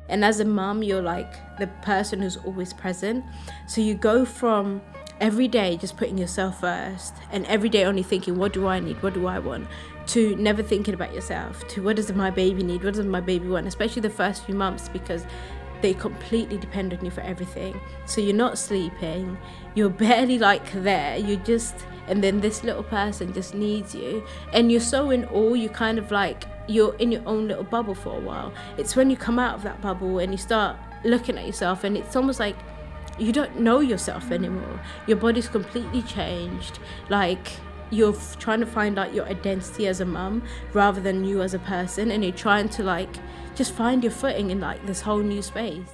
And as a mum, you're like the person who's always present. So you go from every day just putting yourself first, and every day only thinking, what do I need? What do I want? To never thinking about yourself, to what does my baby need? What does my baby want? Especially the first few months, because they completely depend on you for everything. So you're not sleeping, you're barely like there, and then this little person just needs you. And you're so in awe, you kind of like, you're in your own little bubble for a while. It's when you come out of that bubble and you start looking at yourself, and it's almost like you don't know yourself anymore. Your body's completely changed. Like, you're trying to find out your identity as a mum rather than you as a person, and you're trying to like just find your footing in like this whole new space.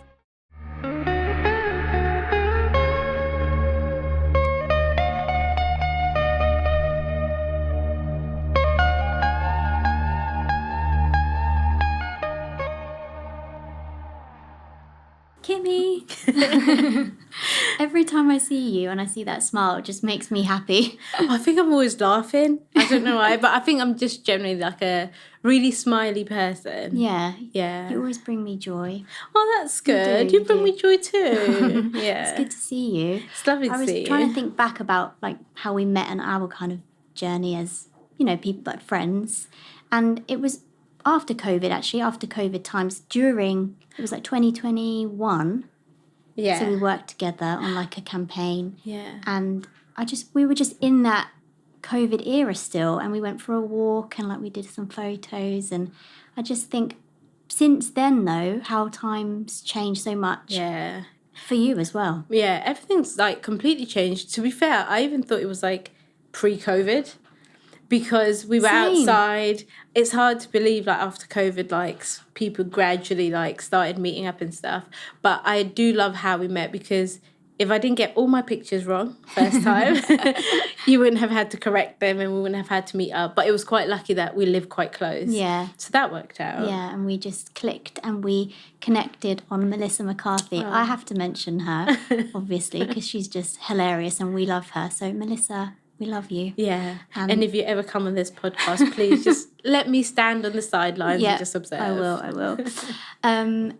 Kimmy! Every time I see you and I see that smile, it just makes me happy. I think I'm always laughing. I don't know why, but I think I'm just generally like a really smiley person. Yeah. Yeah. You always bring me joy. Oh, that's good. You bring me joy too. Yeah. It's good to see you. It's lovely to see you. I was trying to think back about like how we met and our kind of journey as, you know, people like friends. And it was after COVID times, it was like 2021. Yeah. So we worked together on like a campaign. Yeah. And we were just in that COVID era still, and we went for a walk and like we did some photos, and I just think since then though, how times changed so much. Yeah. For you as well. Yeah, everything's like completely changed. To be fair, I even thought it was like pre-COVID, because we were outside. It's hard to believe like after COVID, like people gradually like started meeting up and stuff. But I do love how we met, because if I didn't get all my pictures wrong first time, you wouldn't have had to correct them and we wouldn't have had to meet up. But it was quite lucky that we live quite close. Yeah. So that worked out. Yeah, and we just clicked and we connected on Melissa McCarthy. Oh. I have to mention her, obviously, because she's just hilarious and we love her. So Melissa, we love you. Yeah. And if you ever come on this podcast, please just let me stand on the sidelines and just observe. I will.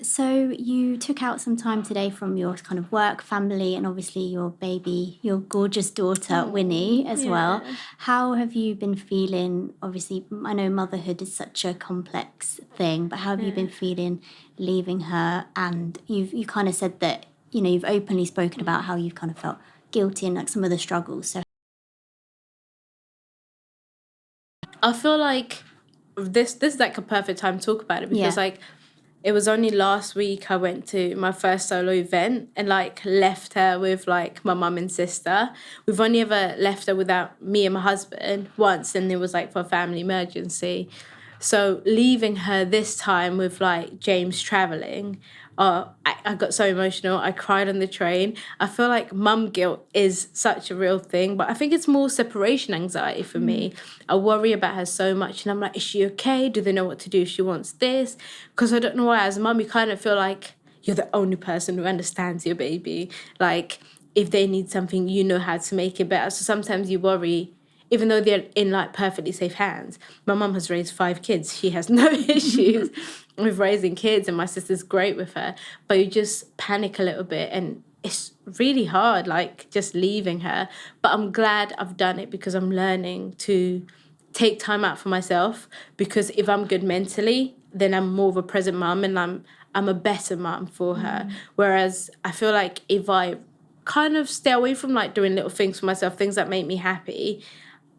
So you took out some time today from your kind of work, family, and obviously your baby, your gorgeous daughter, Winnie, as well. How have you been feeling? Obviously, I know motherhood is such a complex thing, but how have you been feeling leaving her? And you kind of said that, you know, you've openly spoken about how you've kind of felt guilty and like some of the struggles. So I feel like this is like a perfect time to talk about it, because like it was only last week I went to my first solo event and like left her with like my mum and sister. We've only ever left her without me and my husband once, and it was like for a family emergency. So leaving her this time with like James traveling, I got so emotional. I cried on the train. I feel like mum guilt is such a real thing, but I think it's more separation anxiety for me. I worry about her so much, and I'm like, is she okay? Do they know what to do if she wants this? Because I don't know why, as a mum, you kind of feel like you're the only person who understands your baby. Like, if they need something, you know how to make it better. So sometimes you worry, even though they're in like perfectly safe hands. My mum has raised 5 kids. She has no issues with raising kids, and my sister's great with her. But you just panic a little bit, and it's really hard, like just leaving her. But I'm glad I've done it, because I'm learning to take time out for myself, because if I'm good mentally, then I'm more of a present mum, and I'm a better mum for her. Whereas I feel like if I kind of stay away from like doing little things for myself, things that make me happy,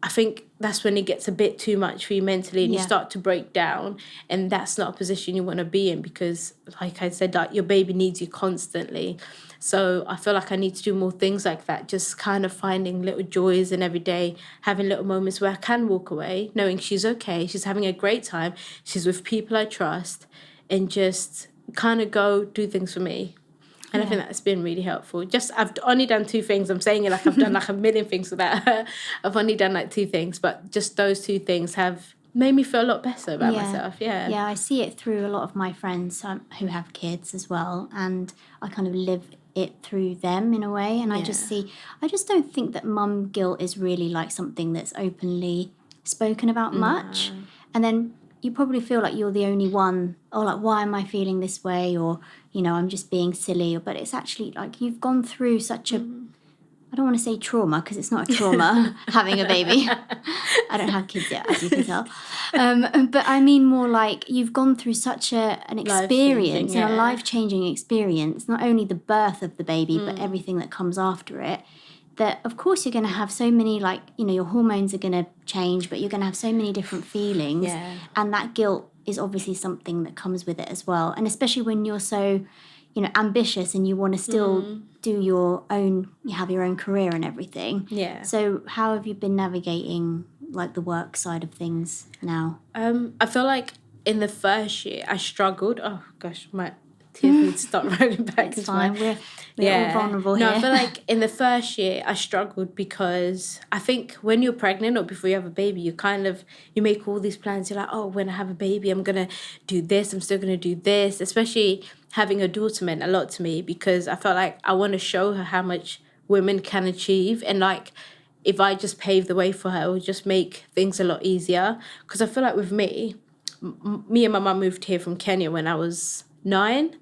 I think that's when it gets a bit too much for you mentally, and you start to break down, and that's not a position you want to be in, because like I said, like your baby needs you constantly. So I feel like I need to do more things like that, just kind of finding little joys in every day, having little moments where I can walk away, knowing she's okay, she's having a great time, she's with people I trust, and just kind of go do things for me. And I think that's been really helpful. I've only done 2 things. I'm saying it like I've done like a million things without her. I've only done like 2 things, but just those 2 things have made me feel a lot better about myself. Yeah. Yeah, I see it through a lot of my friends who have kids as well, and I kind of live it through them in a way. And I just don't think that mum guilt is really like something that's openly spoken about much. And then you probably feel like you're the only one, or like, why am I feeling this way, or, you know, I'm just being silly. But it's actually like you've gone through such a, I don't want to say trauma, because it's not a trauma having a baby. I don't have kids yet, as you can tell. But I mean more like you've gone through such an experience, and a life-changing experience, not only the birth of the baby, but everything that comes after it, that of course you're going to have so many, like, you know, your hormones are going to change, but you're going to have so many different feelings. Yeah. And that guilt is obviously something that comes with it as well. And especially when you're so, you know, ambitious and you want to still do your own, you have your own career and everything. Yeah. So how have you been navigating like the work side of things now? I feel like in the first year I struggled. Oh gosh, my tears need to start rolling back. It's fine. We're all vulnerable here. No, I feel like in the first year I struggled because I think when you're pregnant or before you have a baby, you make all these plans. You're like, oh, when I have a baby, I'm going to do this. I'm still going to do this. Especially having a daughter meant a lot to me because I felt like I want to show her how much women can achieve. And like, if I just pave the way for her, it will just make things a lot easier. Because I feel like with me and my mum moved here from Kenya when I was 9.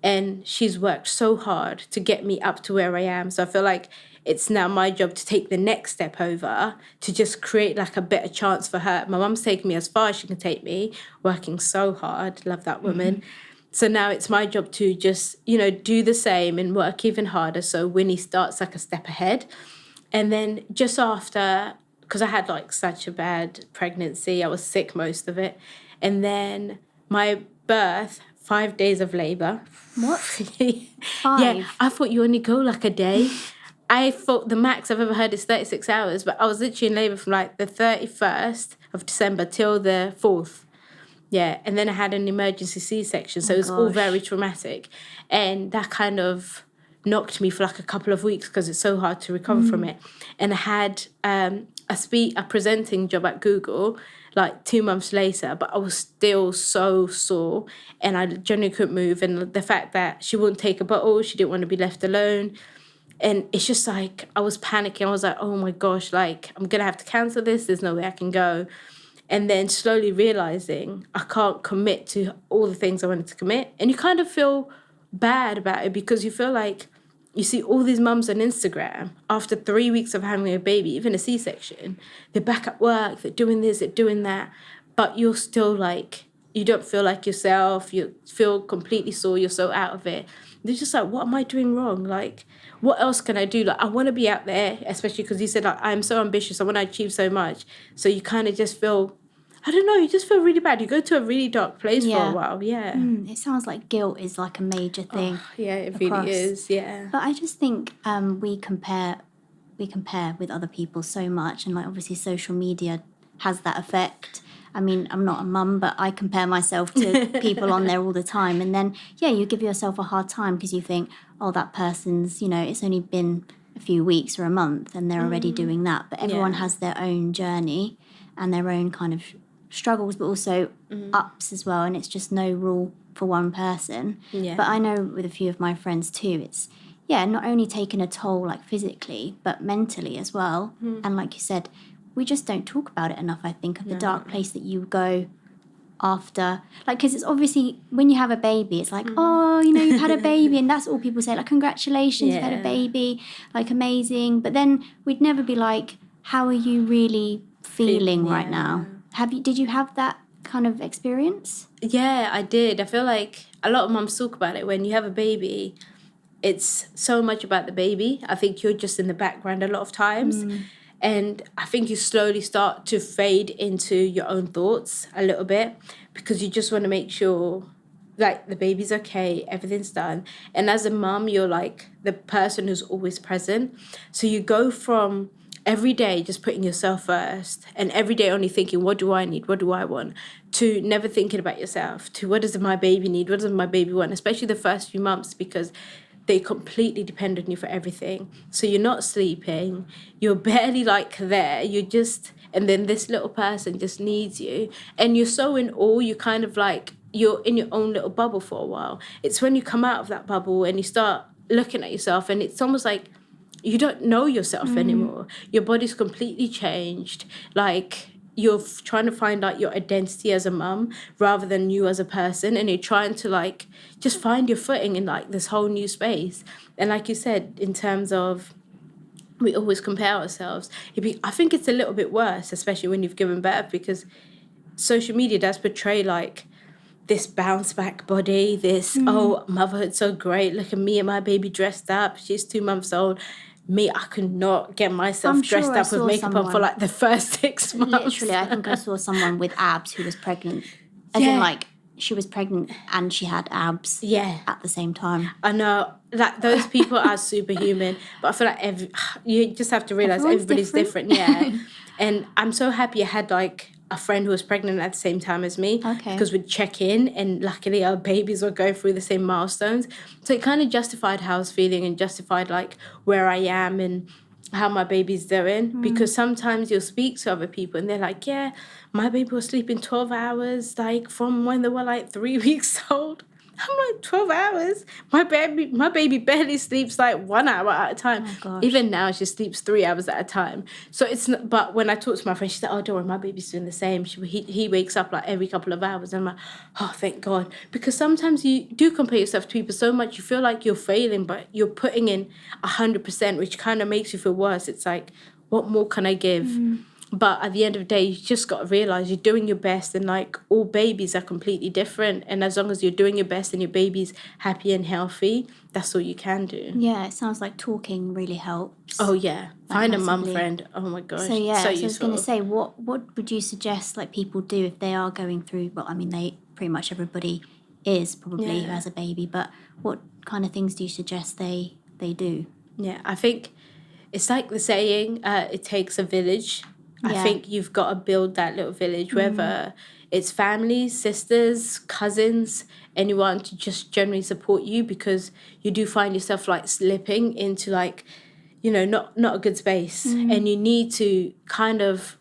And she's worked so hard to get me up to where I am. So I feel like it's now my job to take the next step over to just create like a better chance for her. My mum's taken me as far as she can take me, working so hard. Love that woman. Mm-hmm. So now it's my job to just, you know, do the same and work even harder so Winnie starts like a step ahead. And then just after, because I had like such a bad pregnancy, I was sick most of it. And then my birth, 5 days of labour. What? 5? Yeah, I thought you only go like a day. I thought the max I've ever heard is 36 hours, but I was literally in labour from like the 31st of December till the 4th. Yeah, and then I had an emergency C-section, so it was all very traumatic. And that kind of knocked me for like a couple of weeks because it's so hard to recover from it. And I had a presenting job at Google like 2 months later, but I was still so sore and I genuinely couldn't move. And the fact that she wouldn't take a bottle, she didn't want to be left alone. And it's just like, I was panicking. I was like, oh my gosh, like I'm going to have to cancel this. There's no way I can go. And then slowly realizing I can't commit to all the things I wanted to commit. And you kind of feel bad about it because you feel like you see all these mums on Instagram after 3 weeks of having a baby, even a C-section, they're back at work, they're doing this, they're doing that, but you're still like, you don't feel like yourself, you feel completely sore, you're so out of it. They're just like, what am I doing wrong? Like, what else can I do? Like, I want to be out there, especially because you said, like, I'm so ambitious, I want to achieve so much. So you kind of just feel, I don't know, you just feel really bad. You go to a really dark place for a while, It sounds like guilt is like a major thing. Oh, yeah, it really is, yeah. But I just think we compare with other people so much, and like obviously social media has that effect. I mean, I'm not a mum, but I compare myself to people on there all the time. And then, you give yourself a hard time because you think, oh, that person's, you know, it's only been a few weeks or a month and they're already doing that. But everyone has their own journey and their own kind of struggles, but also ups as well, and it's just no rule for one person. But I know with a few of my friends too, it's not only taking a toll like physically but mentally as well. And like you said, we just don't talk about it enough, I think, of the dark place that you go after, like, because it's obviously when you have a baby it's like, oh, you know, you've had a baby, and that's all people say, like, congratulations, you've had a baby, like, amazing. But then we'd never be like, how are you really feeling right now? Did you have that kind of experience? Yeah, I did. I feel like a lot of mums talk about it. When you have a baby, it's so much about the baby. I think you're just in the background a lot of times. And I think you slowly start to fade into your own thoughts a little bit because you just want to make sure, like, the baby's okay, everything's done. And as a mum, you're like the person who's always present. So you go from every day just putting yourself first and every day only thinking, what do I need? What do I want? To never thinking about yourself, to what does my baby need? What does my baby want? Especially the first few months because they completely depend on you for everything. So you're not sleeping. You're barely like there. And then this little person just needs you. And you're so in awe, you kind of like, you're in your own little bubble for a while. It's when you come out of that bubble and you start looking at yourself and it's almost like you don't know yourself anymore. Your body's completely changed. Like, you're trying to find out your identity as a mum rather than you as a person, and you're trying to like just find your footing in like this whole new space. And like you said, in terms of we always compare ourselves, I think it's a little bit worse, especially when you've given birth, because social media does portray like this bounce back body, this oh, motherhood's so great, look at me and my baby dressed up, she's 2 months old. Me, I could not get myself dressed up with makeup on for like the first 6 months. Literally, I think I saw someone with abs who was pregnant. As in, like, she was pregnant and she had abs at the same time. I know. Like, those people are superhuman. But I feel like you just have to realise everybody's different. Yeah. And I'm so happy I had, like, a friend who was pregnant at the same time as me. Okay. Because we'd check in, and luckily our babies were going through the same milestones. So it kind of justified how I was feeling and justified like where I am and how my baby's doing. Because sometimes you'll speak to other people and they're like, yeah, my baby was sleeping 12 hours like from when they were like 3 weeks old. I'm like, 12 hours? My baby barely sleeps like 1 hour at a time. Oh, gosh. Even now, she sleeps 3 hours at a time. So it's not, but when I talk to my friend, she said, oh, don't worry, my baby's doing the same. He wakes up like every couple of hours. And I'm like, oh, thank God. Because sometimes you do compare yourself to people so much, you feel like you're failing, but you're putting in 100%, which kind of makes you feel worse. It's like, what more can I give? But at the end of the day, you just got to realise you're doing your best, and like all babies are completely different. And as long as you're doing your best and your baby's happy and healthy, that's all you can do. Yeah, it sounds like talking really helps. Oh, yeah. Find a mum friend. Oh, my gosh. So, yeah, so I was going to say, what would you suggest like people do if they are going through, well, I mean, they pretty much everybody is probably who has a baby, but what kind of things do you suggest they do? Yeah, I think it's like the saying, it takes a village. I think you've got to build that little village, whether it's family, sisters, cousins, anyone to just generally support you, because you do find yourself like slipping into like, you know, not a good space. And you need to kind of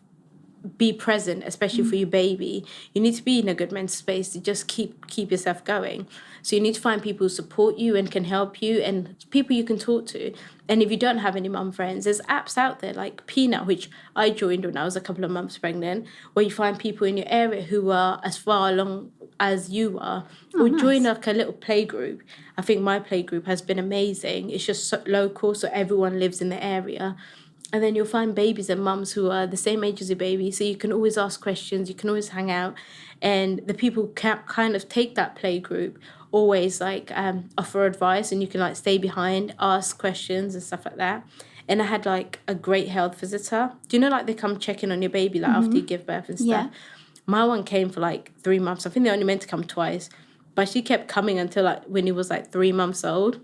be present, especially for your baby. You need to be in a good mental space to just keep yourself going. So you need to find people who support you and can help you, and people you can talk to. And if you don't have any mum friends, there's apps out there like Peanut, which I joined when I was a couple of months pregnant, where you find people in your area who are as far along as you are. Or join like a little play group. I think my play group has been amazing. It's just so local, so everyone lives in the area. And then you'll find babies and mums who are the same age as your baby. So you can always ask questions, you can always hang out. And the people can kind of take that play group, always like offer advice, and you can like stay behind, ask questions and stuff like that. And I had like a great health visitor. Do you know like they come check in on your baby like after you give birth and stuff? Yeah. My one came for like 3 months. I think they only meant to come twice. But she kept coming until like when he was like 3 months old.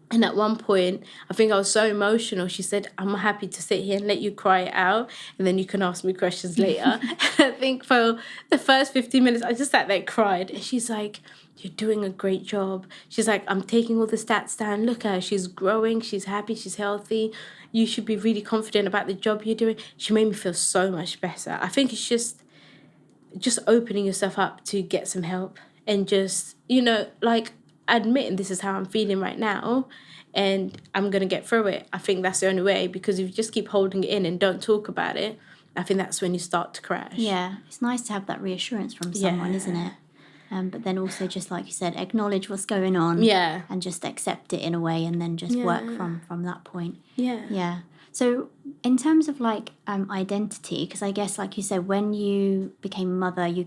And at one point, I think I was so emotional. She said, I'm happy to sit here and let you cry it out, and then you can ask me questions later. I think for the first 15 minutes, I just sat there and cried. And she's like, you're doing a great job. She's like, I'm taking all the stats down. Look at her. She's growing. She's happy. She's healthy. You should be really confident about the job you're doing. She made me feel so much better. I think it's just opening yourself up to get some help, and just, you know, like, admitting this is how I'm feeling right now and I'm going to get through it. I think that's the only way, because if you just keep holding it in and don't talk about it, I think that's when you start to crash. Yeah, it's nice to have that reassurance from someone, isn't it? But then also, just like you said, acknowledge what's going on. Yeah. And just accept it in a way, and then just work from that point. Yeah. Yeah. So in terms of like identity, because I guess like you said, when you became a mother, you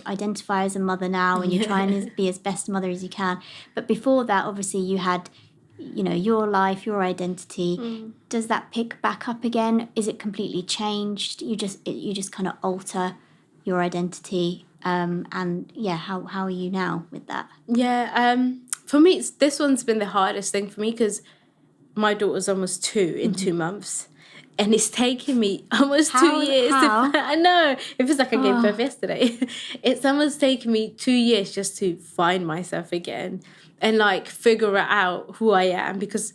identify as a mother now, and you're trying to be as best mother as you can. But before that, obviously you had, you know, your life, your identity. Does that pick back up again? Is it completely changed? You just kind of alter your identity. And yeah, how are you now with that? Yeah. For me, this one's been the hardest thing for me, because my daughter's almost 2 in 2 months. And it's taken me almost 2 years. I know. It feels like I gave birth yesterday. It's almost taken me 2 years just to find myself again and like figure out who I am. Because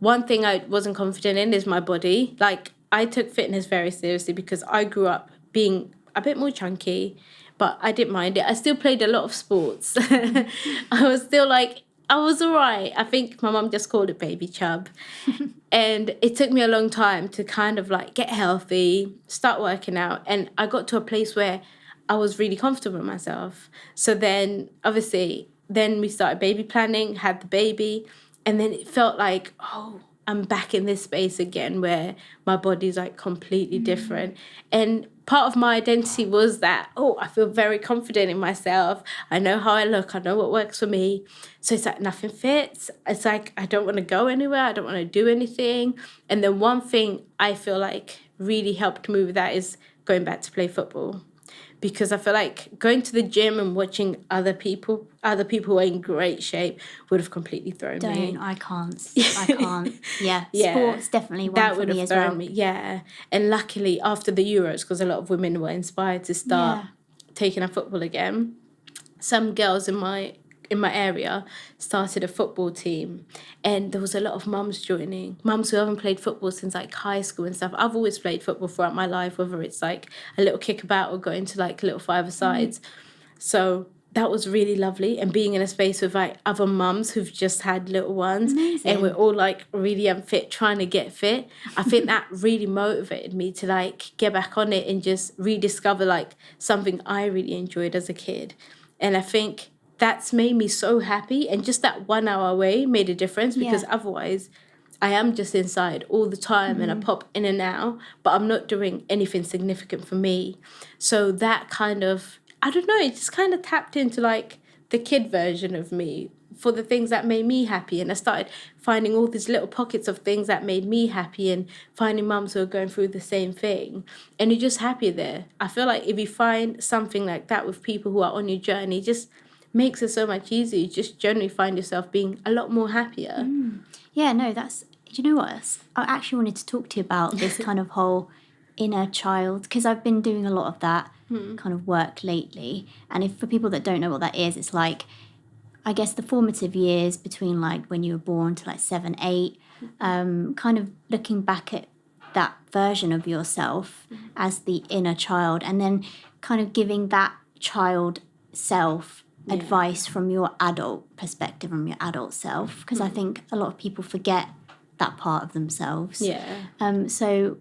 one thing I wasn't confident in is my body. Like, I took fitness very seriously because I grew up being a bit more chunky, but I didn't mind it. I still played a lot of sports. I was still like, I was all right. I think my mum just called it baby chub. And it took me a long time to kind of like get healthy, start working out. And I got to a place where I was really comfortable with myself. So then, obviously, then we started baby planning, had the baby. And then it felt like, oh, I'm back in this space again where my body's like completely different. And part of my identity was that, oh, I feel very confident in myself. I know how I look. I know what works for me. So it's like nothing fits. It's like I don't want to go anywhere. I don't want to do anything. And then one thing I feel like really helped me with that is going back to play football. Because I feel like going to the gym and watching other people who are in great shape would have completely thrown me. I can't. Yeah, sport's definitely one for me as well. Me. Yeah, and luckily after the Euros, because a lot of women were inspired to start taking up football again, some girls in my area started a football team, and there was a lot of mums joining, mums who haven't played football since like high school and stuff. I've always played football throughout my life, whether it's like a little kickabout or going to like little five-a-sides. So that was really lovely, and being in a space with like other mums who've just had little ones. Amazing. And we're all like really unfit, trying to get fit. I think that really motivated me to like get back on it and just rediscover like something I really enjoyed as a kid. And I think that's made me so happy, and just that 1 hour away made a difference, because otherwise I am just inside all the time and I pop in and out, but I'm not doing anything significant for me. So that kind of, I don't know, it just kind of tapped into like the kid version of me for the things that made me happy. And I started finding all these little pockets of things that made me happy, and finding mums who are going through the same thing. And you're just happier there. I feel like if you find something like that with people who are on your journey, just makes it so much easier. You just generally find yourself being a lot more happier. Yeah, no, do you know what? I actually wanted to talk to you about this kind of whole inner child, because I've been doing a lot of that kind of work lately. And if for people that don't know what that is, it's like, I guess the formative years between like when you were born to like 7, 8, kind of looking back at that version of yourself as the inner child, and then kind of giving that child self advice from your adult perspective, from your adult self, because I think a lot of people forget that part of themselves. So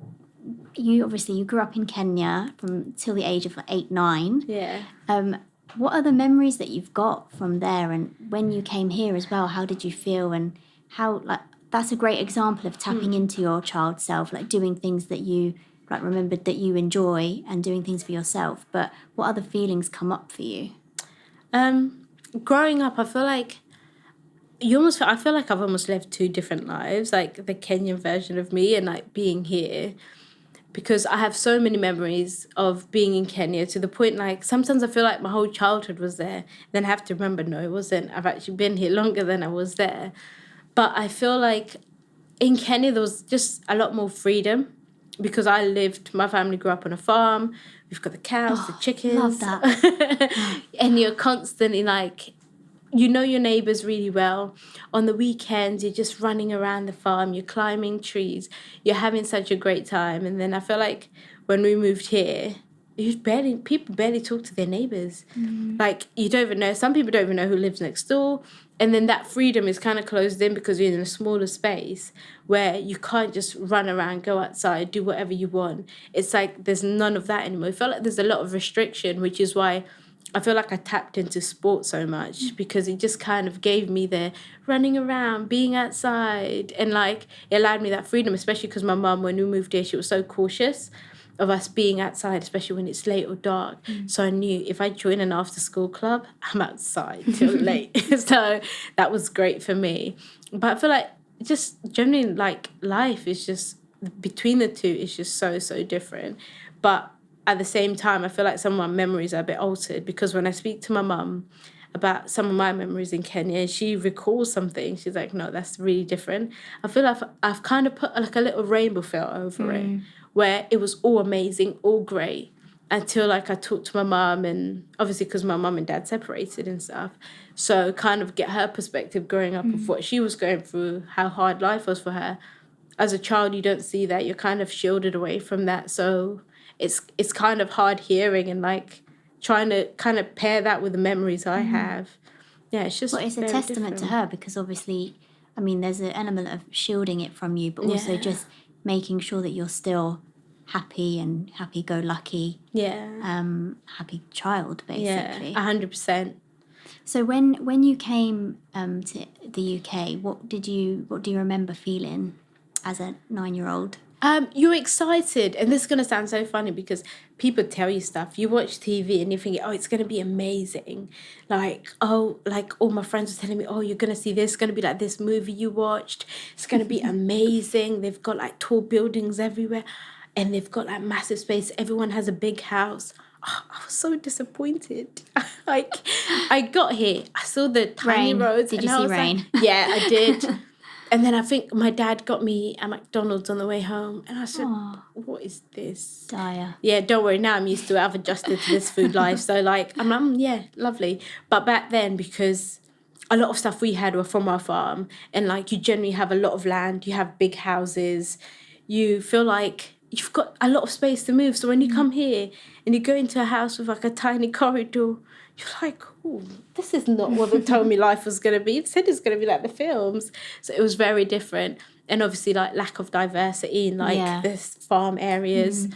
you grew up in Kenya from till the age of like 8, 9. What are the memories that you've got from there, and when you came here as well, how did you feel, and how, like, that's a great example of tapping into your child self, like doing things that you like remembered that you enjoy and doing things for yourself. But what other feelings come up for you? Growing up, I feel like I've almost lived 2 different lives, like the Kenyan version of me and like being here, because I have so many memories of being in Kenya, to the point like sometimes I feel like my whole childhood was there. Then I have to remember, no, it wasn't. I've actually been here longer than I was there. But I feel like in Kenya there was just a lot more freedom, because my family grew up on a farm. We've got the cows, the chickens. Love that. And you're constantly like, you know your neighbours really well. On the weekends, you're just running around the farm. You're climbing trees. You're having such a great time. And then I feel like when we moved here, people barely talk to their neighbours. Like, you don't even know. Some people don't even know who lives next door. And then that freedom is kind of closed in, because you're in a smaller space where you can't just run around, go outside, do whatever you want. It's like there's none of that anymore. I feel like there's a lot of restriction, which is why I feel like I tapped into sport so much, because it just kind of gave me the running around, being outside, and like it allowed me that freedom, especially because my mum, when we moved here, she was so cautious of us being outside, especially when it's late or dark. So I knew if I join an after-school club, I'm outside till late. So that was great for me. But I feel like just generally, like, life is just, between the two, is just so, so different. But at the same time, I feel like some of my memories are a bit altered, because when I speak to my mum about some of my memories in Kenya, she recalls something, she's like, no, that's really different. I feel like I've kind of put like a little rainbow filter over it, where it was all amazing, all great, until like I talked to my mum, and obviously because my mum and dad separated and stuff, so kind of get her perspective growing up of what she was going through, how hard life was for her. As a child, you don't see that, you're kind of shielded away from that, so it's kind of hard hearing and like trying to kind of pair that with the memories I have. yeah, it's just Well, it's a very testament to different. her because obviously, I mean, there's an element of shielding it from you, but also Yeah. just making sure that you're still happy and happy-go-lucky, Yeah. happy child, Yeah. basically. 100%. So when you came to the UK, what do you remember feeling as a 9-year-old? You're excited, and this is gonna sound so funny because people tell you stuff. You watch TV and you think, oh, it's gonna be amazing. Like, oh, like all my friends were telling me, oh, you're gonna see this, it's gonna be like this movie you watched. It's gonna be amazing. They've got like tall buildings everywhere, and they've got like massive space. Everyone has a big house. Oh, I was so disappointed. Like, I got here, I saw the tiny Rain. roads. Did and you I see was rain? Like, yeah, I did. And then I think my dad got me at McDonald's on the way home. And I said, what is this? Dire. Yeah, don't worry. Now I'm used to it. I've adjusted to this food life. So, like, I'm like, yeah, lovely. But back then, because a lot of stuff we had were from our farm. And, like, you generally have a lot of land. You have big houses. You feel like you've got a lot of space to move. So when you come here and you go into a house with, like, a tiny corridor, you're like, oh, this is not what they told me life was going to be. It said it's going to be like the films. So it was very different. And obviously, like, lack of diversity in, like, this farm areas.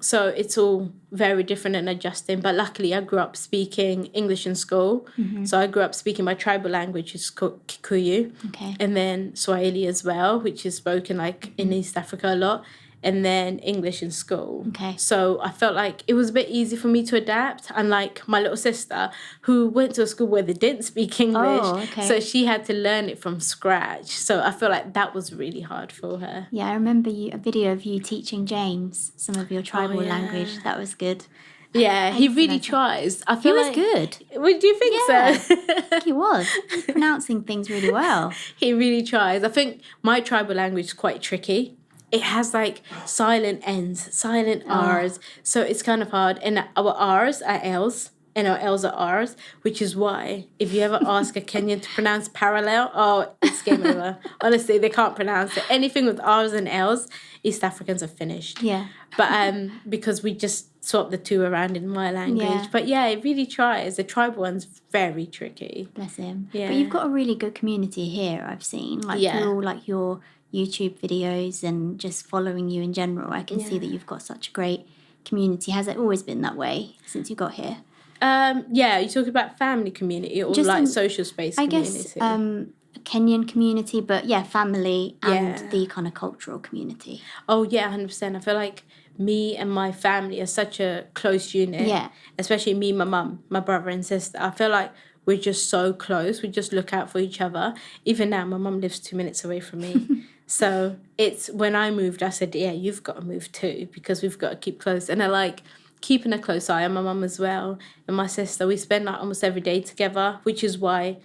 So it's all very different and adjusting. But luckily, I grew up speaking English in school. So I grew up speaking my tribal language, which is called Kikuyu. Okay. And then Swahili as well, which is spoken, like, in East Africa a lot. And then English in school. Okay. So I felt like it was a bit easy for me to adapt. Unlike my little sister, who went to a school where they didn't speak English. Oh, okay. So she had to learn it from scratch. So I feel like that was really hard for her. Yeah, I remember a video of you teaching James some of your tribal yeah. language. That was good. Yeah, he really tries. I He feel was like, good. Would you think Yeah. so? I think he was. He was pronouncing things really well. He really tries. I think my tribal language is quite tricky. It has like silent N's, silent R's. So it's kind of hard. And our R's are L's and our L's are R's, which is why if you ever ask a Kenyan to pronounce parallel, oh, it's game over. Honestly, they can't pronounce it. Anything with R's and L's, East Africans are finished. Yeah. But because we just swap the two around in my language. Yeah. But yeah, it really tries. The tribal one's very tricky. Bless him. Yeah. But you've got a really good community here, I've seen. Like through all like your YouTube videos and just following you in general. I can see that you've got such a great community. Has it always been that way since you got here? Yeah, you talk about family community or Just like in- social space I community. guess a Kenyan community, but yeah, family and Yeah. the kind of cultural community. Oh yeah, 100%. I feel like me and my family are such a close unit. Yeah. Especially me, my mum, my brother and sister. I feel like we're just so close. We just look out for each other. Even now, my mum lives 2 minutes away from me. So it's when I moved, I said, yeah, you've got to move too because we've got to keep close. And I like keeping a close eye on my mum as well and my sister. We spend like almost every day together, which is why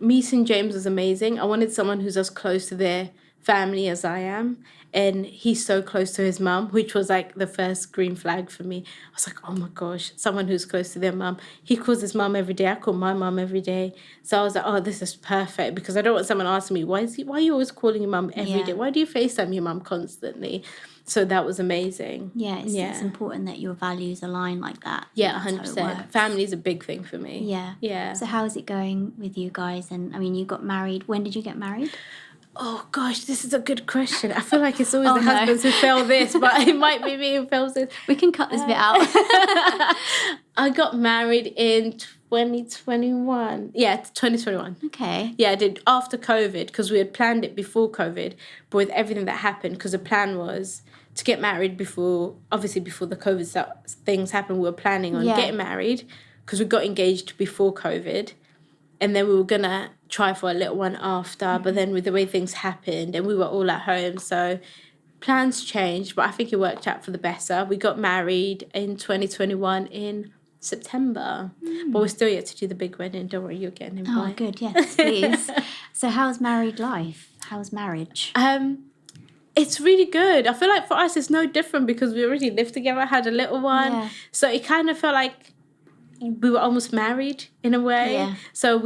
meeting James was amazing. I wanted someone who's as close to their family as I am. And he's so close to his mum, which was like the first green flag for me. I was like, oh my gosh, someone who's close to their mum. He calls his mum every day. I call my mum every day. So I was like, oh, this is perfect because I don't want someone asking me, why are you always calling your mum every day? Why do you FaceTime your mum constantly? So that was amazing. Yeah, it's important that your values align like that. Yeah, That's how it 100%. works. Family's a big thing for me. Yeah. Yeah. So how is it going with you guys? And I mean, you got married. When did you get married? Oh gosh, this is a good question. I feel like it's always the no. husbands who fail this, but it might be me who fails this. We can cut this bit out. I got married in 2021. Yeah, 2021. Okay. Yeah, I did after COVID because we had planned it before COVID, but with everything that happened, because the plan was to get married before the COVID things happened. We were planning on getting married because we got engaged before COVID. And then we were going to try for a little one after, but then with the way things happened and we were all at home, so plans changed, but I think it worked out for the better. We got married in 2021 in September, but we're still yet to do the big wedding. Don't worry, you're getting invited. Oh, good. Yes, please. So how's married life? How's marriage? It's really good. I feel like for us it's no different because we already lived together, had a little one. Yeah. So it kind of felt like we were almost married in a way. Yeah. So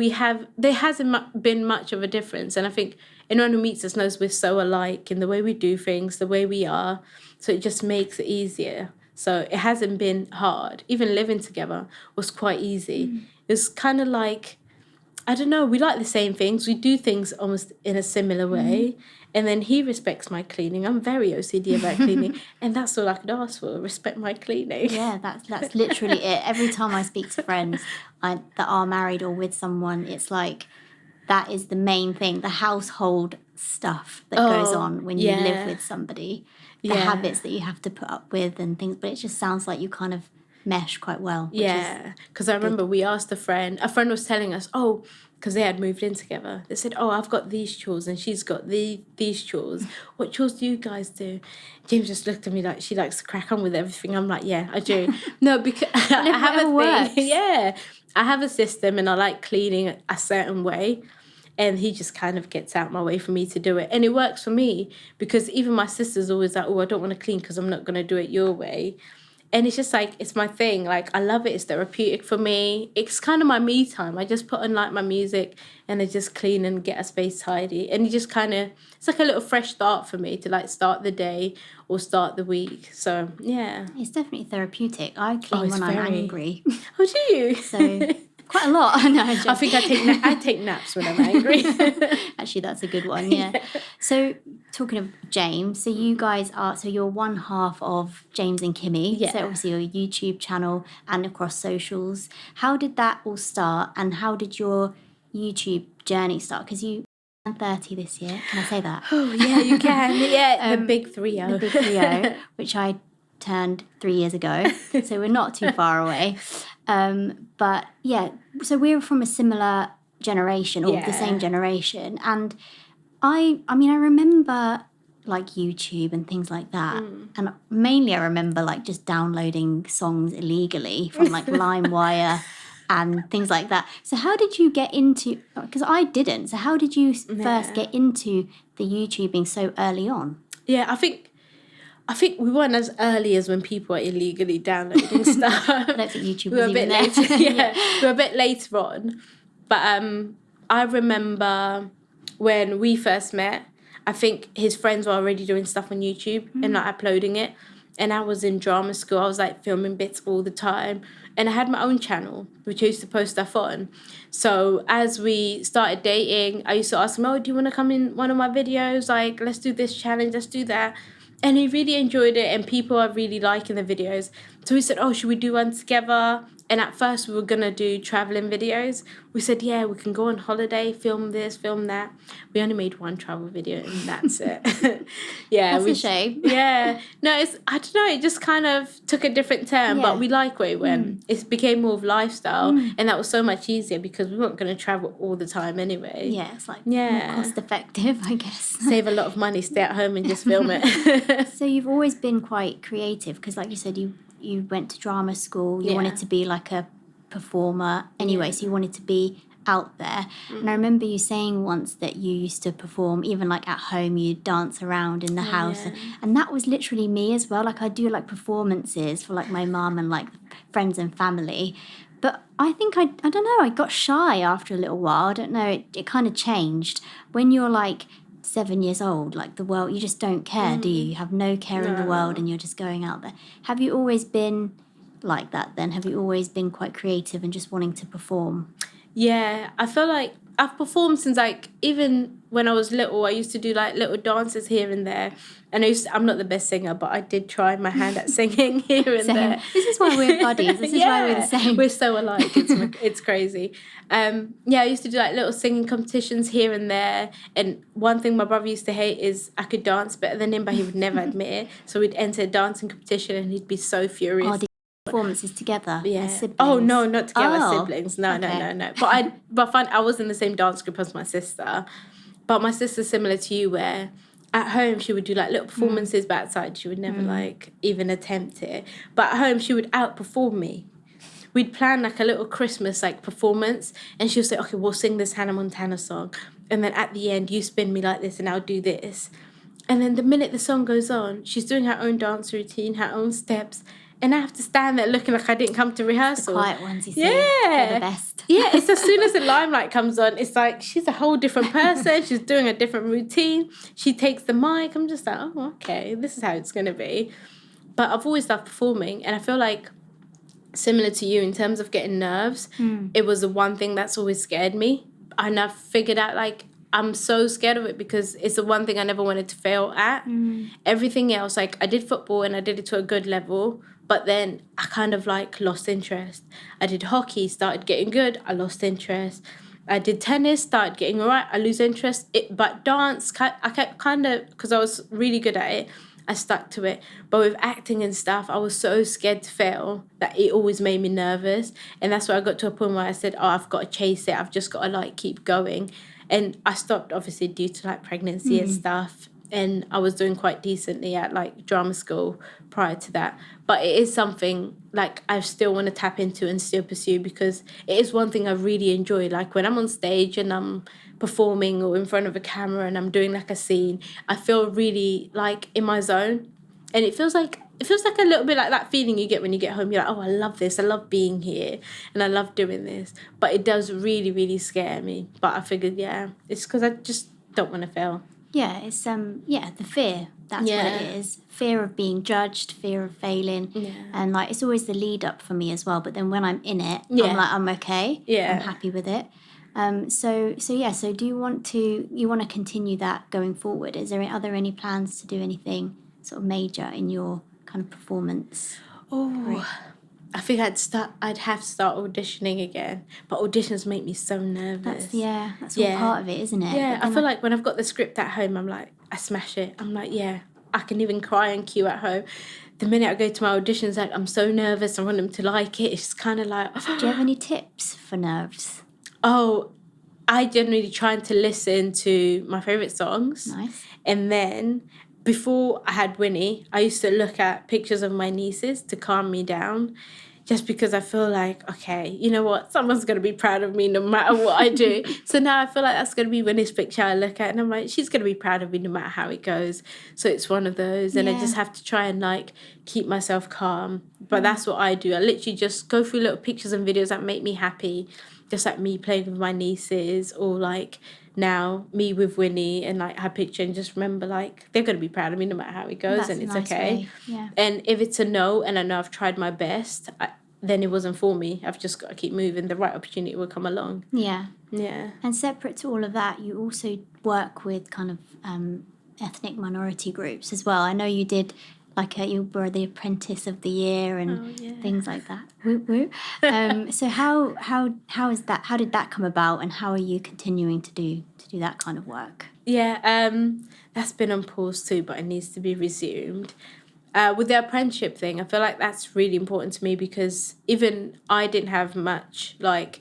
there hasn't been much of a difference. And I think anyone who meets us knows we're so alike in the way we do things, the way we are. So it just makes it easier. So it hasn't been hard. Even living together was quite easy. It was kind of like I don't know, we like the same things. We do things almost in a similar way. And then he respects my cleaning. I'm very OCD about cleaning. And that's all I could ask for, respect my cleaning. Yeah, that's literally it. Every time I speak to friends that are married or with someone, it's like that is the main thing, the household stuff that goes on when you live with somebody, the habits that you have to put up with and things. But it just sounds like you kind of mesh quite well. Yeah, because I remember we asked a friend was telling us, because they had moved in together. They said, I've got these chores and she's got these chores. What chores do you guys do? James just looked at me like she likes to crack on with everything. I'm like, yeah, I do. No, because I have a thing. Yeah, I have a system and I like cleaning a certain way. And he just kind of gets out my way for me to do it. And it works for me because even my sister's always like, I don't want to clean because I'm not going to do it your way. And it's just like, it's my thing. Like, I love it. It's therapeutic for me. It's kind of my me time. I just put on like my music and I just clean and get a space tidy. And you just kind of, it's like a little fresh start for me to like start the day or start the week. So, yeah. It's definitely therapeutic. I clean when I'm angry. Oh, do you? So... Quite a lot. No, I think I take naps when I'm angry. Actually, that's a good one, yeah. So, talking of James, so you guys you're one half of James and Kimmy. Yeah. So, obviously, your YouTube channel and across socials. How did that all start and how did your YouTube journey start? Because you turned 30 this year. Can I say that? Oh, yeah, you can. Yeah, the big 3-0. The big 3-0, which I turned 3 years ago. So, we're not too far away. But yeah, so we're from a similar generation or the same generation. And I remember like YouTube and things like that. And mainly I remember like just downloading songs illegally from like LimeWire and things like that. So how did you get into, because I didn't, so how did you first get into the YouTubing so early on? Yeah, I think we weren't as early as when people were illegally downloading stuff. I don't think YouTube was even there. We were a bit later on. But I remember when we first met, I think his friends were already doing stuff on YouTube and like uploading it. And I was in drama school. I was like filming bits all the time. And I had my own channel, which I used to post stuff on. So as we started dating, I used to ask him, do you want to come in one of my videos? Like, let's do this challenge, let's do that. And he really enjoyed it and people are really liking the videos. So we said, should we do one together? And at first we were going to do traveling videos. We said, yeah, we can go on holiday, film this, film that. We only made one travel video and that's it. Yeah. That's a shame. Yeah. No, I don't know, it just kind of took a different turn, but we like where it went. It became more of lifestyle and that was so much easier because we weren't going to travel all the time anyway. Yeah, it's like more cost effective, I guess. Save a lot of money, stay at home and just film it. So you've always been quite creative because like you said, you went to drama school, you wanted to be like a performer anyway, so you wanted to be out there. And I remember you saying once that you used to perform, even like at home, you'd dance around in the house. And that was literally me as well. Like I do like performances for like my mum and like friends and family. But I think I don't know, I got shy after a little while. I don't know, it kind of changed. When you're like 7 years old, like the world, you just don't care, do you? You have no care in the world and you're just going out there. Have you always been like that then? Have you always been quite creative and just wanting to perform? Yeah, I feel like I've performed since like, even when I was little, I used to do like little dances here and there. And I'm not the best singer, but I did try my hand at singing here and there. This is why we're buddies. This is why we're the same. We're so alike. It's crazy. I used to do like little singing competitions here and there. And one thing my brother used to hate is I could dance better than him, but he would never admit it. So we'd enter a dancing competition and he'd be so furious. Performances together as siblings? Oh, no, not together as siblings. No. But I was in the same dance group as my sister. But my sister's similar to you where at home she would do like little performances, but outside she would never like even attempt it. But at home she would outperform me. We'd plan like a little Christmas like performance and she'll say, okay, we'll sing this Hannah Montana song. And then at the end you spin me like this and I'll do this. And then the minute the song goes on, she's doing her own dance routine, her own steps. And I have to stand there looking like I didn't come to rehearsal. The quiet ones, you see. They're the best. Yeah, it's as soon as the limelight comes on, it's like she's a whole different person. She's doing a different routine. She takes the mic. I'm just like, oh, okay, this is how it's going to be. But I've always loved performing. And I feel like, similar to you, in terms of getting nerves, it was the one thing that's always scared me. and I've figured out, like, I'm so scared of it because it's the one thing I never wanted to fail at. Everything else, like, I did football and I did it to a good level, but then I kind of, like, lost interest. I did hockey, started getting good, I lost interest. I did tennis, started getting all right, I lose interest. But dance, I kept kind of, because I was really good at it, I stuck to it. But with acting and stuff, I was so scared to fail that it always made me nervous. And that's why I got to a point where I said, oh, I've got to chase it. I've just got to, like, keep going. And I stopped, obviously, due to, like, pregnancy and stuff. And I was doing quite decently at, like, drama school prior to that. But it is something, like, I still want to tap into and still pursue, because it is one thing I really enjoy. Like, when I'm on stage and I'm performing or in front of a camera and I'm doing, like, a scene, I feel really, like, in my zone. And it feels like a little bit like that feeling you get when you get home. You're like, oh, I love this. I love being here. And I love doing this. But it does really, really scare me. But I figured, yeah, it's because I just don't want to fail. Yeah, it's the fear. That's what it is. Fear of being judged, fear of failing. Yeah. And, like, it's always the lead up for me as well. But then when I'm in it, I'm like, I'm okay. Yeah. I'm happy with it. So do you want to continue that going forward? Are there any plans to do anything sort of major in your kind of performance? Oh, I think I'd have to start auditioning again. But auditions make me so nervous. That's all part of it, isn't it? Yeah, I feel like when I've got the script at home, I'm like, I smash it. I'm like, yeah, I can even cry and cue at home. The minute I go to my auditions, like, I'm so nervous. I want them to like it. It's kind of like... Do you have any tips for nerves? Oh, I generally try to listen to my favourite songs. Nice. And then... before I had Winnie, I used to look at pictures of my nieces to calm me down, just because I feel like, okay, you know what? Someone's going to be proud of me no matter what I do. So now I feel like that's going to be Winnie's picture I look at, and I'm like, she's going to be proud of me no matter how it goes. So it's one of those, and I just have to try and, like, keep myself calm. But that's what I do. I literally just go through little pictures and videos that make me happy, just like me playing with my nieces, or, like, now me with Winnie, and, like, her picture, and just remember, like, they're going to be proud of me no matter how it goes. That's and it's nice okay way. Yeah. And if it's a no and I know I've tried my best, then it wasn't for me. I've just got to keep moving. The right opportunity will come along. Yeah And separate to all of that, you also work with kind of ethnic minority groups as well. I know you did, like, you were the apprentice of the year and things like that. Woo woo. So how is that? How did that come about, and how are you continuing to do that kind of work? Yeah, that's been on pause too, but it needs to be resumed. With the apprenticeship thing, I feel like that's really important to me, because even I didn't have much, like,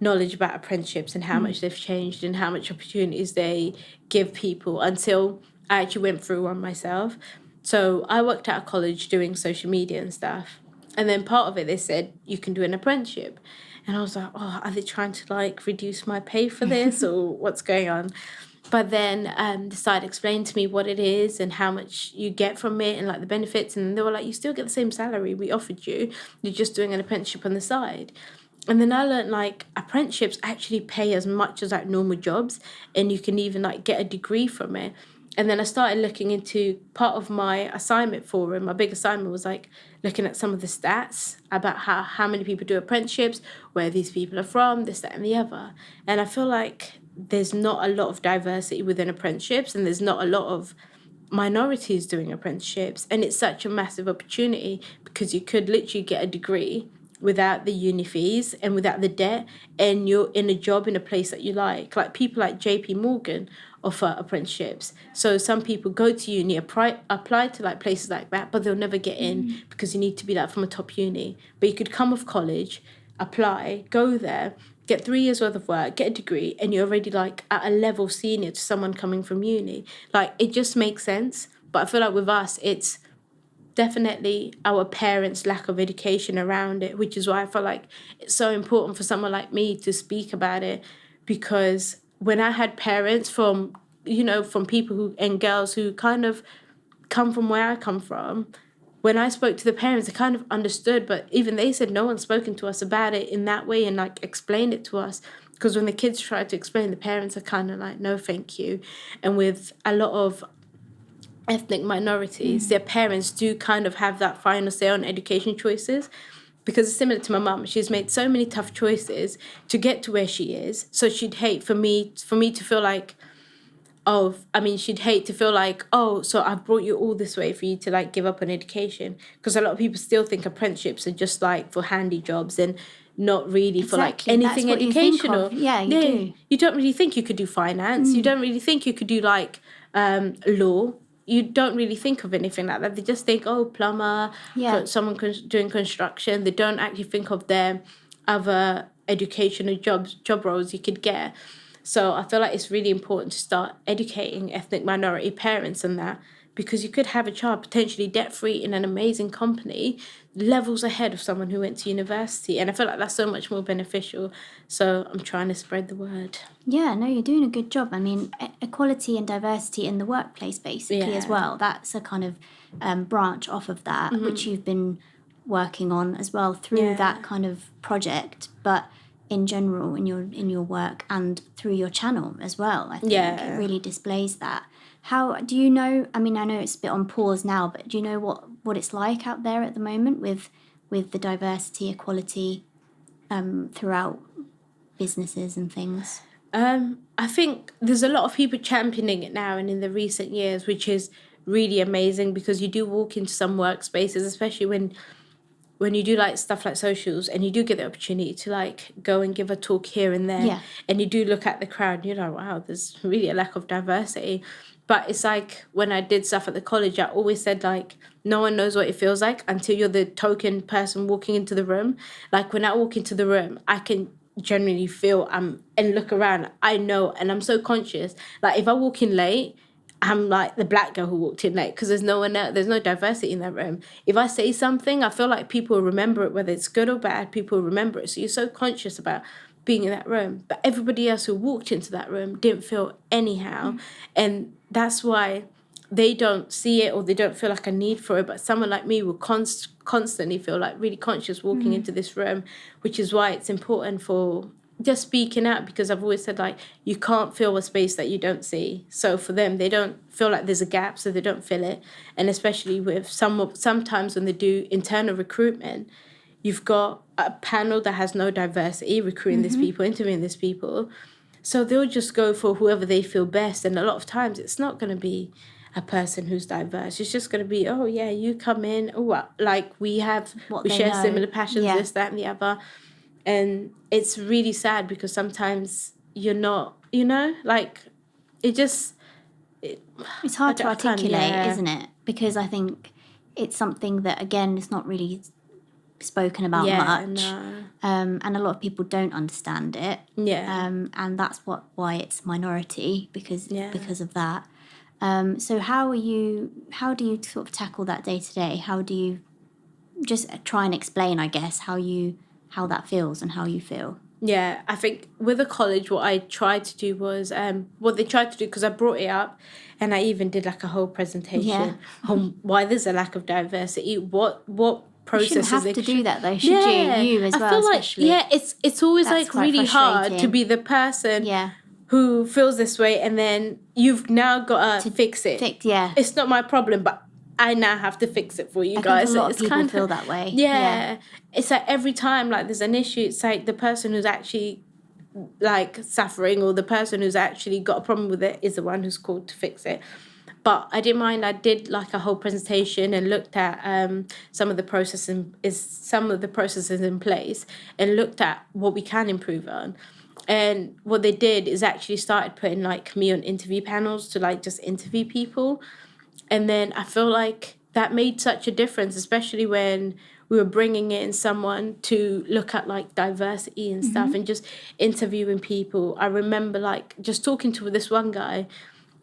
knowledge about apprenticeships and how much they've changed and how much opportunities they give people until I actually went through one myself. So I worked at a college doing social media and stuff. And then part of it, they said, you can do an apprenticeship. And I was like, oh, are they trying to, like, reduce my pay for this, or what's going on? But then they started explaining to me what it is and how much you get from it and, like, the benefits. And they were like, you still get the same salary we offered you. You're just doing an apprenticeship on the side. And then I learned, like, apprenticeships actually pay as much as, like, normal jobs. And you can even, like, get a degree from it. And then I started looking into part of my assignment for him. My big assignment was, like, looking at some of the stats about how many people do apprenticeships, where these people are from, this, that, and the other. And I feel like there's not a lot of diversity within apprenticeships, and there's not a lot of minorities doing apprenticeships. And it's such a massive opportunity, because you could literally get a degree without the uni fees and without the debt, and you're in a job in a place that you like. Like, people like JP Morgan offer apprenticeships. So some people go to uni, apply to, like, places like that, but they'll never get in because you need to be, like, from a top uni. But you could come off college, apply, go there, get 3 years worth of work, get a degree, and you're already, like, at a level senior to someone coming from uni. Like, it just makes sense. But I feel like with us, it's definitely our parents' lack of education around it, which is why I feel like it's so important for someone like me to speak about it. Because when I had parents from people who and girls who kind of come from where I come from, when I spoke to the parents, they kind of understood, but even they said no one's spoken to us about it in that way and, like, explained it to us. Because when the kids try to explain, the parents are kind of like, no, thank you. And with a lot of ethnic minorities, their parents do kind of have that final say on education choices. because it's similar to my mum. She's made so many tough choices to get to where she is. So she'd hate for me to feel like, she'd hate to feel like, so I've brought you all this way for you to like give up on education. Because a lot of people still think apprenticeships are just like for handy jobs and not really for like anything educational. Yeah, you do. You don't really think you could do finance. You don't really think you could do like law. You don't really think of anything like that. They just think, plumber, someone doing construction. They don't actually think of their other educational job roles you could get. So I feel like it's really important to start educating ethnic minority parents and that, because you could have a child potentially debt-free in an amazing company, levels ahead of someone who went to university. And I feel like that's so much more beneficial. So I'm trying to spread the word. Yeah, no, you're doing a good job. I mean, equality and diversity in the workplace, basically, as well. That's a kind of branch off of that, which you've been working on as well through that kind of project. But in general, in your work and through your channel as well, I think it really displays that. How do you know? I mean, I know it's a bit on pause now, but do you know what it's like out there at the moment with the diversity, equality throughout businesses and things? I think there's a lot of people championing it now and in the recent years, which is really amazing, because you do walk into some workspaces, especially when you do like stuff like socials, and you do get the opportunity to like go and give a talk here and there, and you do look at the crowd and you're like, wow, there's really a lack of diversity. But it's like when I did stuff at the college, I always said like, no one knows what it feels like until you're the token person walking into the room. Like when I walk into the room, I can generally feel and look around, I know, and I'm so conscious. Like if I walk in late, I'm like the black girl who walked in late, because there's no one else, there's no diversity in that room. If I say something, I feel like people will remember it, whether it's good or bad, people will remember it. So you're so conscious about being in that room. But everybody else who walked into that room didn't feel anyhow. And that's why they don't see it, or they don't feel like a need for it. But someone like me will constantly feel like really conscious walking into this room, which is why it's important for just speaking out, because I've always said like, you can't fill a space that you don't see. So for them, they don't feel like there's a gap, so they don't fill it. And especially with sometimes when they do internal recruitment, you've got a panel that has no diversity, recruiting these people, interviewing these people. So they'll just go for whoever they feel best. And a lot of times it's not going to be a person who's diverse. It's just going to be, oh, yeah, you come in. Oh, like we share similar passions, this, that, and the other. And it's really sad because sometimes you're not, like it's hard to articulate, isn't it? Because I think it's something that, again, is not really spoken about much. No. And a lot of people don't understand it. And that's why it's minority, because of that. So how do you sort of tackle that day to day? How do you just try and explain, I guess, how that feels and how you feel? Yeah, I think with the college, what I tried to do was, what they tried to do, because I brought it up and I even did like a whole presentation on why there's a lack of diversity, what processes. You shouldn't have to do that though, should you? You as well, especially. Like, it's always like really hard to be the person who feels this way, and then you've now got to fix it. It's not my problem, but I now have to fix it for you guys. Think a lot of people feel that way. Yeah. It's like every time like there's an issue, it's like the person who's actually like suffering, or the person who's actually got a problem with it, is the one who's called to fix it. But I didn't mind. I did like a whole presentation and looked at some of the processes in place, and looked at what we can improve on. And what they did is actually started putting like me on interview panels to like just interview people. And then I feel like that made such a difference, especially when we were bringing in someone to look at like diversity and stuff, and just interviewing people. I remember like just talking to this one guy,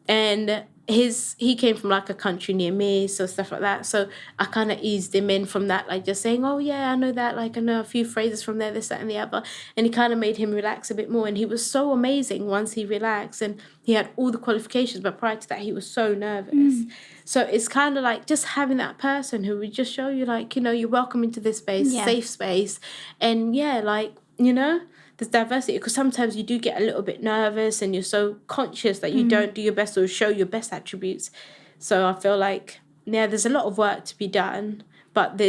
and he came from like a country near me, so stuff like that. So I kind of eased him in from that, like just saying, oh yeah, I know that, like I know a few phrases from there, this, that, and the other. And it kind of made him relax a bit more. And he was so amazing once he relaxed, and he had all the qualifications, but prior to that, he was so nervous. So it's kind of like just having that person who would just show you like, you're welcome into this space, safe space. And there's diversity, because sometimes you do get a little bit nervous and you're so conscious that you don't do your best or show your best attributes. So I feel like, there's a lot of work to be done, But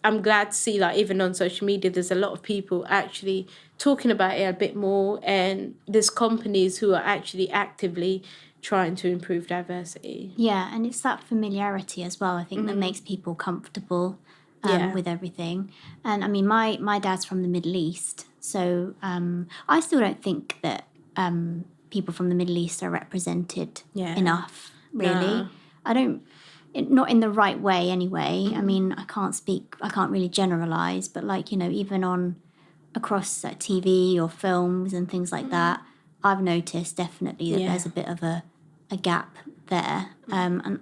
I'm glad to see, like, even on social media, there's a lot of people actually talking about it a bit more, and there's companies who are actually actively trying to improve diversity. Yeah, and it's that familiarity as well, I think, that makes people comfortable with everything. And I mean, my dad's from the Middle East, so I still don't think that people from the Middle East are represented enough, really. No. I don't, not in the right way anyway. I mean, I can't really generalise, but like, you know, even across TV or films and things like that, I've noticed definitely that there's a bit of a gap there. And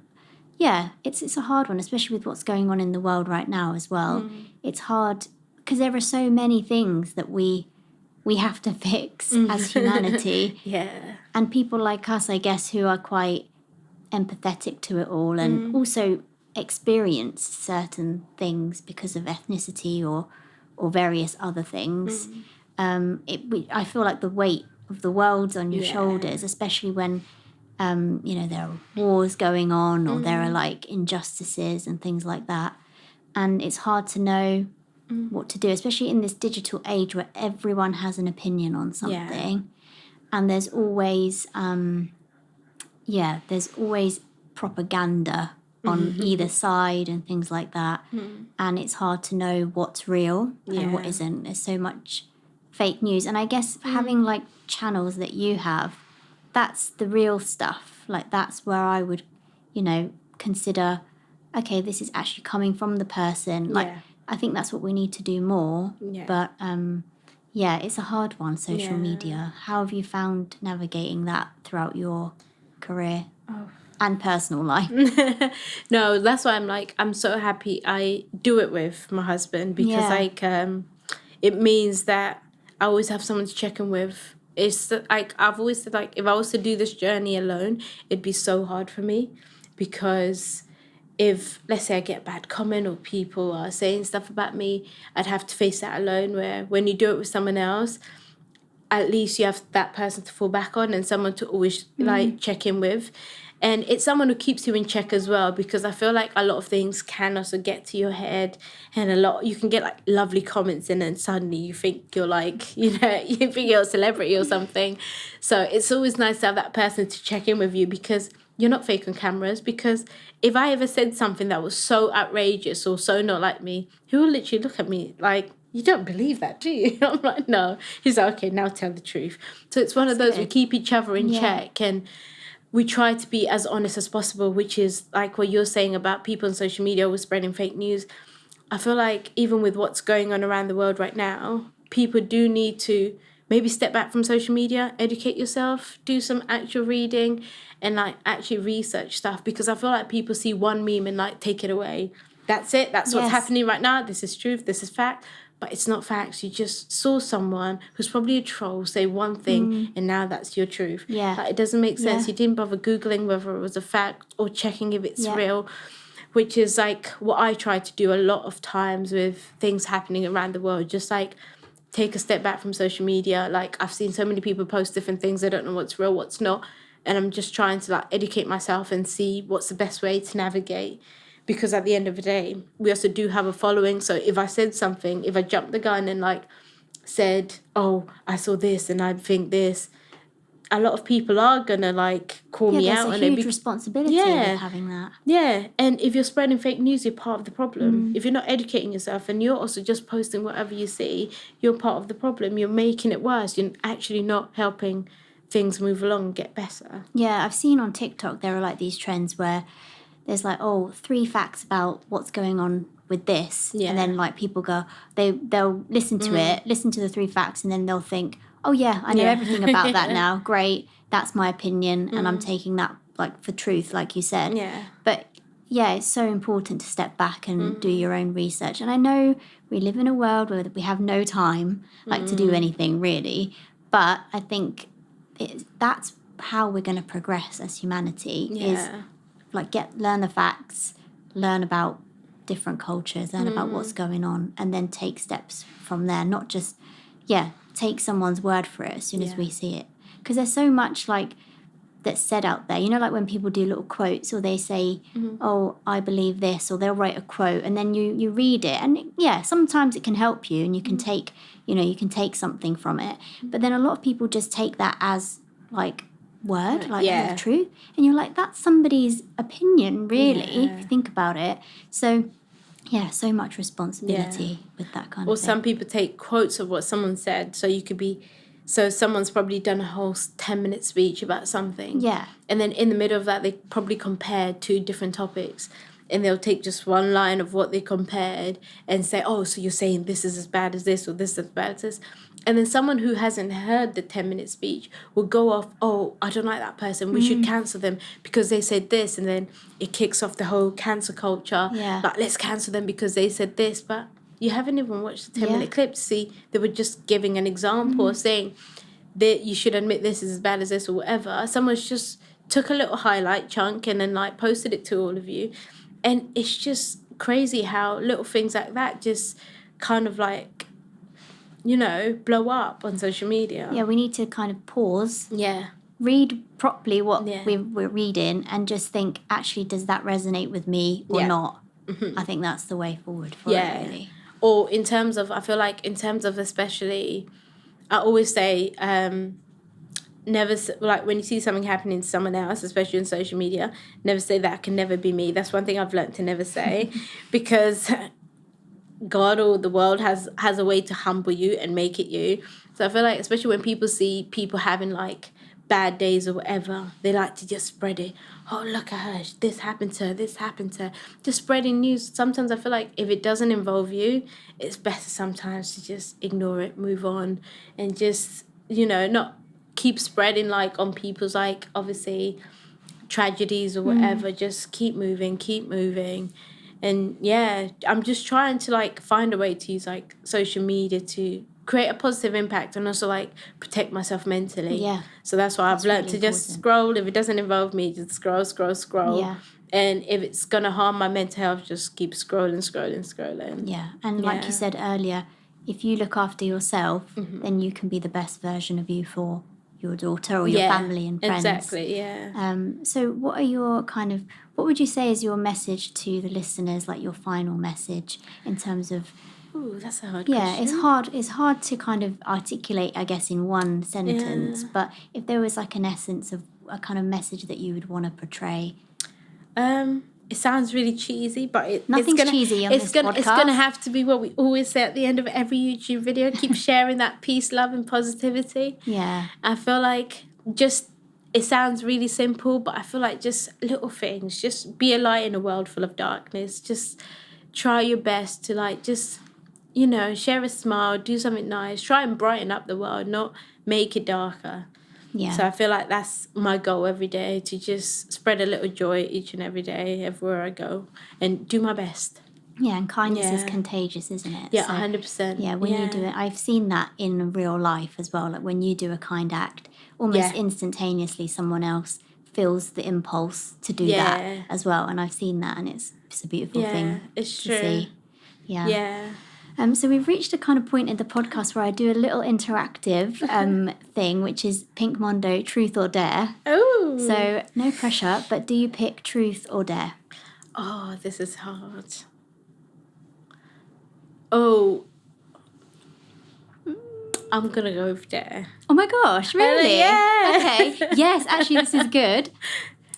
yeah, it's a hard one, especially with what's going on in the world right now as well. It's hard because there are so many things that we have to fix as humanity. Yeah. And people like us, I guess, who are quite empathetic to it all and also experience certain things because of ethnicity or various other things. I feel like the weight of the world's on your shoulders, especially when you know, there are wars going on or there are like injustices and things like that. And it's hard to know what to do, especially in this digital age where everyone has an opinion on something. And there's always, there's always propaganda on either side and things like that. And it's hard to know what's real and what isn't. There's so much fake news. And I guess having like channels that you have, that's the real stuff. Like that's where I would, you know, consider, okay, this is actually coming from the person. Like I think that's what we need to do more. Yeah. But it's a hard one, social media. How have you found navigating that throughout your career and personal life? No, that's why I'm so happy I do it with my husband because it means that I always have someone to check in with. It's like I've always said, like, if I was to do this journey alone, it'd be so hard for me because if, let's say, I get a bad comment or people are saying stuff about me, I'd have to face that alone. Where when you do it with someone else, at least you have that person to fall back on and someone to always like check in with. And it's someone who keeps you in check as well, because I feel like a lot of things can also get to your head, and you can get like lovely comments and then suddenly you think you're like, you know, you think you're a celebrity or something. So it's always nice to have that person to check in with you, because you're not fake on cameras. Because if I ever said something that was so outrageous or so not like me, he will literally look at me like, you don't believe that, do you? I'm like, no. He's like, okay, now tell the truth. So it's one of those, we keep each other in check, and we try to be as honest as possible, which is like what you're saying about people on social media always spreading fake news. I feel like even with what's going on around the world right now, people do need to maybe step back from social media, educate yourself, do some actual reading, and like actually research stuff, because I feel like people see one meme and like take it away. That's it. That's what's happening right now. This is truth. This is fact. But it's not facts. You just saw someone who's probably a troll say one thing and now that's your truth. Yeah. Like, it doesn't make sense. You didn't bother Googling whether it was a fact or checking if it's real, which is like what I try to do a lot of times with things happening around the world. Just like take a step back from social media. Like I've seen so many people post different things. I don't know what's real, what's not. And I'm just trying to like educate myself and see what's the best way to navigate. Because at the end of the day, we also do have a following. So if I said something, if I jumped the gun and like said, oh, I saw this and I think this, a lot of people are going to like call me out. There's a huge responsibility with having that. Yeah, and if you're spreading fake news, you're part of the problem. If you're not educating yourself and you're also just posting whatever you see, you're part of the problem. You're making it worse. You're actually not helping things move along and get better. Yeah, I've seen on TikTok there are like these trends where there's like, 3 facts about what's going on with this. Yeah. And then like people go, they'll listen to it, listen to the 3 facts, and then they'll think, oh yeah, I know everything about that now. Great. That's my opinion. And I'm taking that like for truth, like you said. Yeah. But yeah, it's so important to step back and do your own research. And I know we live in a world where we have no time like to do anything really. But I think that's how we're going to progress as humanity is like learn the facts, learn about different cultures, learn about what's going on, and then take steps from there. Not just, take someone's word for it as soon as we see it. Because there's so much like that's said out there. You know, like when people do little quotes or they say, oh, I believe this, or they'll write a quote and then you read it. And yeah, sometimes it can help you and you can take, you can take something from it. But then a lot of people just take that as like word, like as truth. And you're like, that's somebody's opinion, really, if you think about it. So yeah, so much responsibility with that kind of thing. Or some people take quotes of what someone said. So someone's probably done a whole 10-minute speech about something. Yeah. And then in the middle of that, they probably compared 2 different topics. And they'll take just one line of what they compared and say, oh, so you're saying this is as bad as this or this is as bad as this. And then someone who hasn't heard the 10-minute speech will go off, oh, I don't like that person. We should cancel them because they said this. And then it kicks off the whole cancel culture. Yeah. Like, let's cancel them because they said this. But you haven't even watched the 10-minute clip to see they were just giving an example of saying that you should admit this is as bad as this or whatever. Someone's just took a little highlight chunk and then like posted it to all of you. And it's just crazy how little things like that just kind of like, blow up on social media. Yeah, we need to kind of pause. Yeah. Read properly what we're reading and just think, actually, does that resonate with me or not? Mm-hmm. I think that's the way forward for it, really. Or I feel like in terms of especially, I always say, never, like when you see something happening to someone else, especially on social media, never say that can never be me. That's one thing I've learned to never say because God or the world has a way to humble you and make it you. So I feel like especially when people see people having like bad days or whatever, they like to just spread it. Oh, look at her. This happened to her. This happened to her. Just spreading news. Sometimes I feel like if it doesn't involve you, it's better sometimes to just ignore it, move on, and just, not keep spreading like on people's like obviously tragedies or whatever. Just keep moving. And yeah, I'm just trying to like find a way to use like social media to create a positive impact and also like protect myself mentally. Yeah. So that's why I've learned really to just scroll. If it doesn't involve me, just scroll. Yeah. And if it's going to harm my mental health, just keep scrolling. Yeah. And like you said earlier, if you look after yourself, then you can be the best version of you for your daughter or your family and friends. Exactly, yeah. So what would you say is your message to the listeners, like your final message in terms of... Ooh, that's a hard question. Yeah, it's hard to kind of articulate, I guess, in one sentence. Yeah. But if there was like an essence of a kind of message that you would want to portray... It sounds really cheesy, but nothing's cheesy on this podcast. It's going to have to be what we always say at the end of every YouTube video. Keep sharing that peace, love, and positivity. Yeah. I feel like it sounds really simple, but I feel like just little things. Just be a light in a world full of darkness. Just try your best to like just, share a smile, do something nice. Try and brighten up the world, not make it darker. Yeah. So I feel like that's my goal every day, to just spread a little joy each and every day, everywhere I go, and do my best. Yeah, and kindness is contagious, isn't it? Yeah, 100%. Yeah, when you do it, I've seen that in real life as well. Like when you do a kind act, almost instantaneously someone else feels the impulse to do that as well. And I've seen that, and it's a beautiful thing to see. Yeah. Yeah. So we've reached a kind of point in the podcast where I do a little interactive thing, which is Pink Mondo, Truth or Dare. Oh. So no pressure, but do you pick Truth or Dare? Oh, this is hard. Oh, I'm going to go with Dare. Oh my gosh, really? Yeah. Okay. Yes, actually this is good.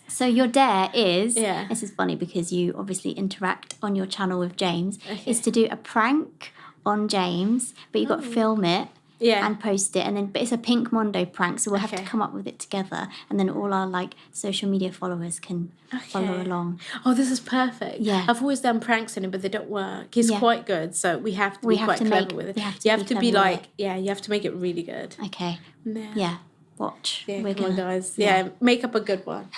So your dare is, this is funny because you obviously interact on your channel with James, is to do a prank on James, but you've got to film it and post it. But it's a Pink Mondo prank, so we'll have to come up with it together. And then all our like social media followers can follow along. Oh, this is perfect. Yeah. I've always done pranks on him, but they don't work. He's quite good, so we have to be quite clever with it. You have to be like, you have to make it really good. Okay. Yeah. Watch. Yeah, come on, guys. Yeah, make up a good one.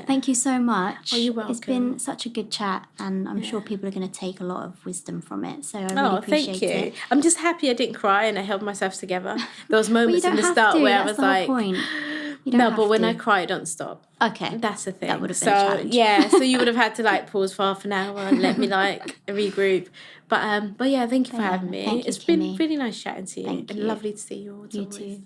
Thank you so much. Oh, you're welcome. It's been such a good chat, and I'm sure people are going to take a lot of wisdom from it. So I really appreciate it. I'm just happy I didn't cry and I held myself together. There was moments in the start where I was like, no, but when I cry, I don't stop. Okay. That's the thing. That would have been a challenge. Yeah, so you would have had to like pause for half an hour and let me like regroup. But yeah, thank you for having me. It's been really nice chatting to you. Thank you. And lovely to see you all. You too.